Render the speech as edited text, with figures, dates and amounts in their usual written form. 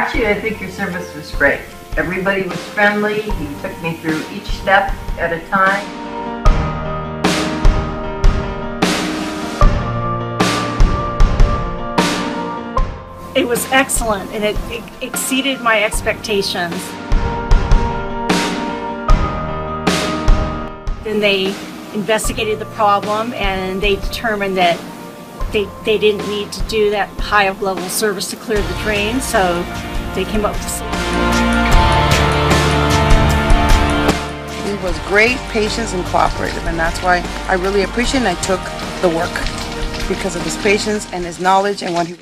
Actually, I think your service was great. Everybody was friendly. He took me through each step at a time. It was excellent, and it exceeded my expectations. Then they investigated the problem, and they determined that they didn't need to do that high of level service to clear the drain, so they came up with a solution. He was great, patient, and cooperative, and that's why I really appreciate and I took the work because of his patience and his knowledge and what he